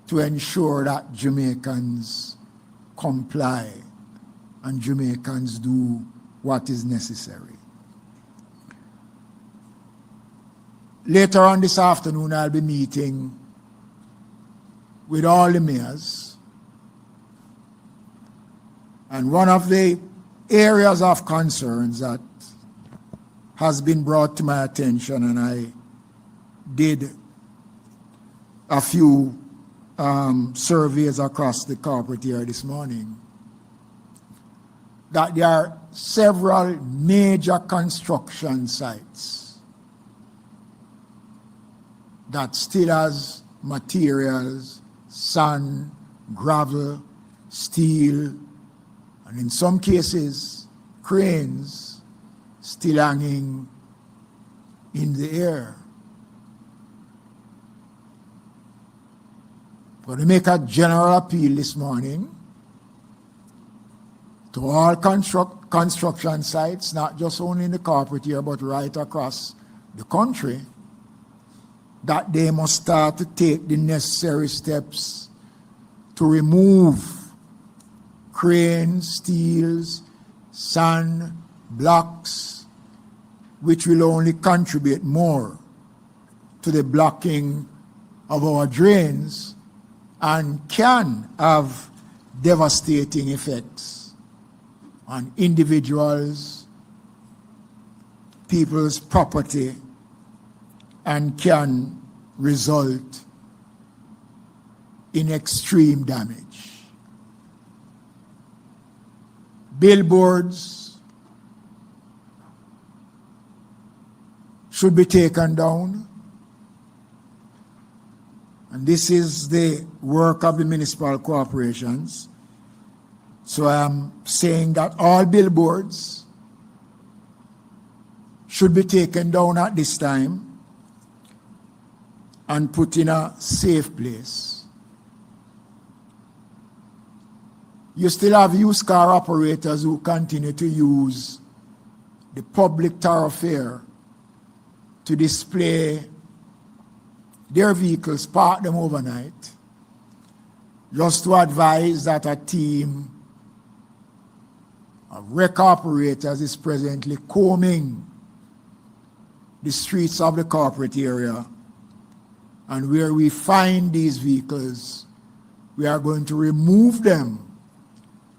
to ensure that Jamaicans comply and Jamaicans do what is necessary. Later on this afternoon, I'll be meeting with all the mayors. And one of the areas of concerns that has been brought to my attention, and I did a few surveys across the corporate here this morning, that there are several major construction sites that still has materials, sand, gravel, steel, and in some cases, cranes still hanging in the air. I'm going to make a general appeal this morning to all construction sites, not just only in the corporate here, but right across the country, that they must start to take the necessary steps to remove cranes, steels, sand, blocks, which will only contribute more to the blocking of our drains and can have devastating effects on individuals, people's property, and can result in extreme damage. Billboards should be taken down. And this is the work of the municipal corporations. So I am saying that all billboards should be taken down at this time and put in a safe place. You still have used car operators who continue to use the public thoroughfare to display their vehicles, park them overnight, just to advise that a team of wreck operators is presently combing the streets of the corporate area, and where we find these vehicles, we are going to remove them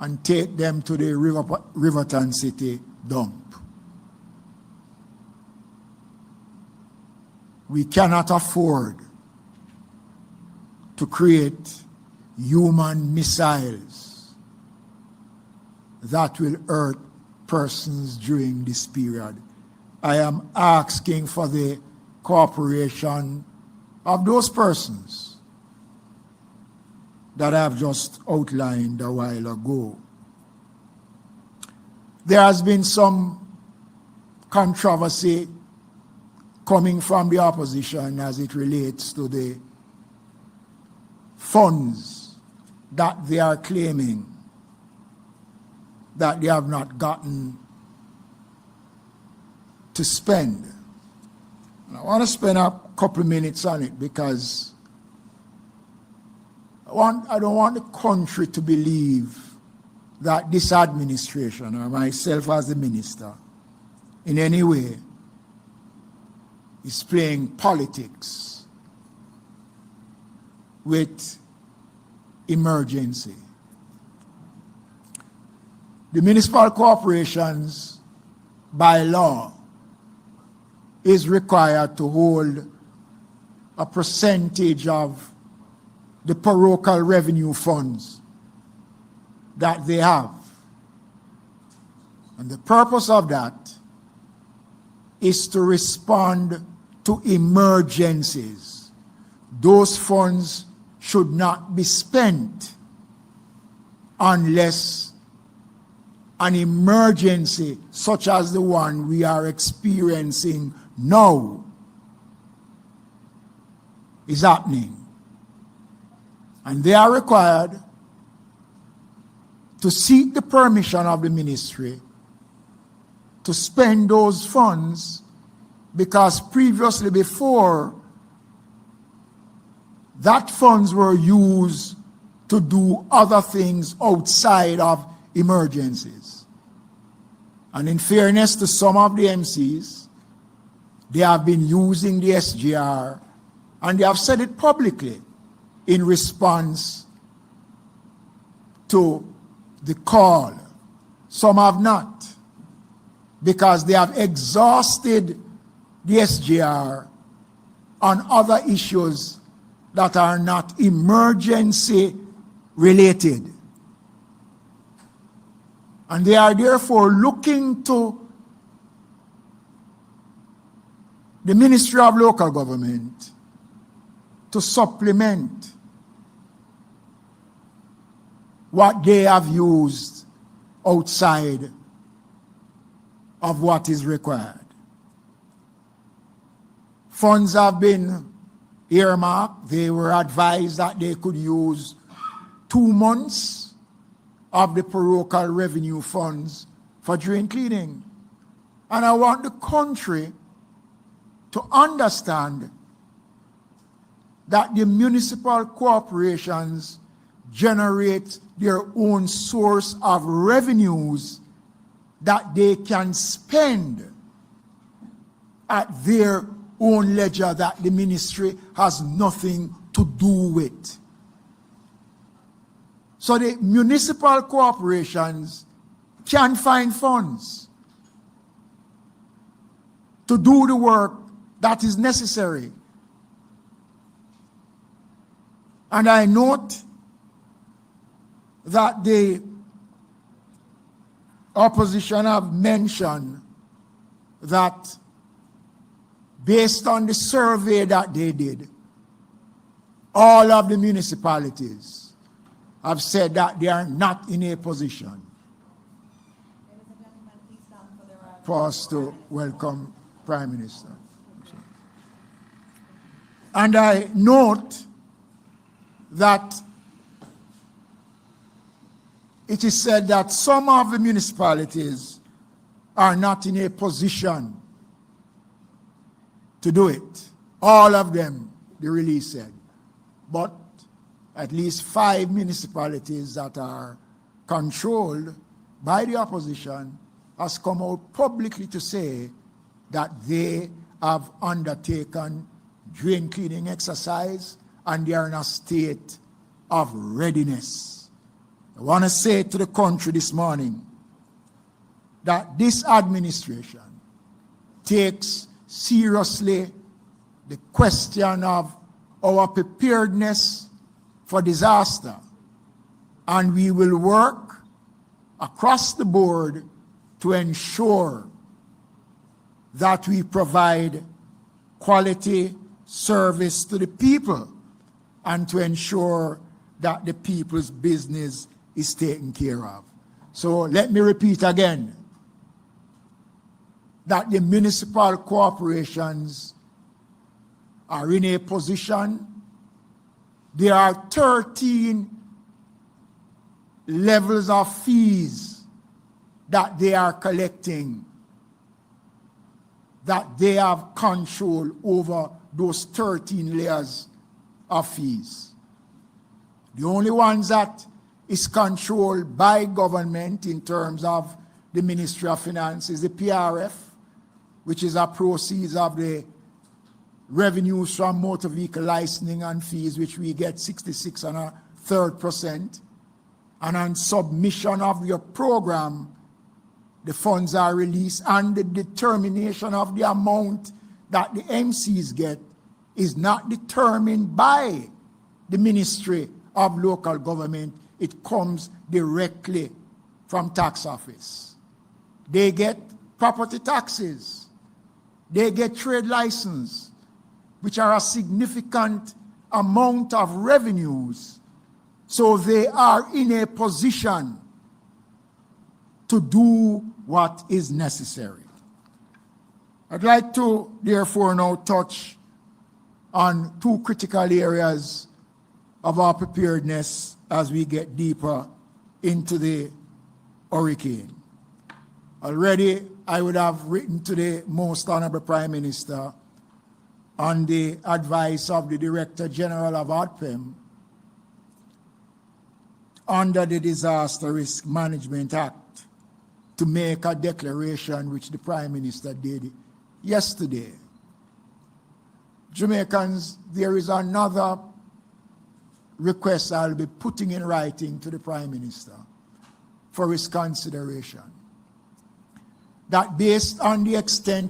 and take them to the Riverton City dump. We cannot afford to create human missiles that will hurt persons during this period. I am asking for the cooperation of those persons that I have just outlined a while ago. There has been some controversy coming from the opposition as it relates to the funds that they are claiming that they have not gotten to spend. And I want to spend a couple of minutes on it because I don't want the country to believe that this administration or myself as the minister in any way is playing politics with emergency. The municipal corporations, by law, is required to hold a percentage of the parochial revenue funds that they have. And the purpose of that is to respond to emergencies. Those funds should not be spent unless an emergency such as the one we are experiencing now is happening. And they are required to seek the permission of the ministry to spend those funds, because previously, before that funds were used to do other things outside of emergencies. And in fairness to some of the MCs, they have been using the SGR, and they have said it publicly in response to the call. Some have not, because they have exhausted the SGR on other issues that are not emergency related. And they are therefore looking to the Ministry of Local Government to supplement what they have used outside of what is required. Funds have been earmarked. They were advised that they could use 2 months of the parochial revenue funds for drain cleaning. And I want the country to understand that the municipal corporations generate their own source of revenues that they can spend at their own ledger, that the ministry has nothing to do with. So the municipal corporations can find funds to do the work that is necessary. And I note that the opposition have mentioned that based on the survey that they did, all of the municipalities have said that they are not in a position for us to welcome Prime Minister. And I note that it is said that some of the municipalities are not in a position to do it. All of them, the release said. But at least 5 municipalities that are controlled by the opposition has come out publicly to say that they have undertaken drain cleaning exercise and they are in a state of readiness. I want to say to the country this morning that this administration takes seriously the question of our preparedness for disaster, and we will work across the board to ensure that we provide quality service to the people and to ensure that the people's business is taken care of. So let me repeat again that the municipal corporations are in a position. There are 13 levels of fees that they are collecting, that they have control over those 13 layers of fees. The only ones that is controlled by government in terms of the Ministry of Finance is the PRF, which is a proceeds of the revenues from motor vehicle licensing and fees, which we get 66 1/3%. And on submission of your program, the funds are released, and the determination of the amount that the MCs get is not determined by the Ministry of Local Government. It comes directly from tax office. They get property taxes. They get trade license, which are a significant amount of revenues. So they are in a position to do what is necessary. I'd like to therefore now touch on 2 critical areas of our preparedness as we get deeper into the hurricane. Already I would have written to the Most Honorable Prime Minister on the advice of the Director General of ODPEM, under the Disaster Risk Management Act, to make a declaration which the Prime Minister did yesterday. Jamaicans, there is another request I'll be putting in writing to the Prime Minister for his consideration. That based on the extent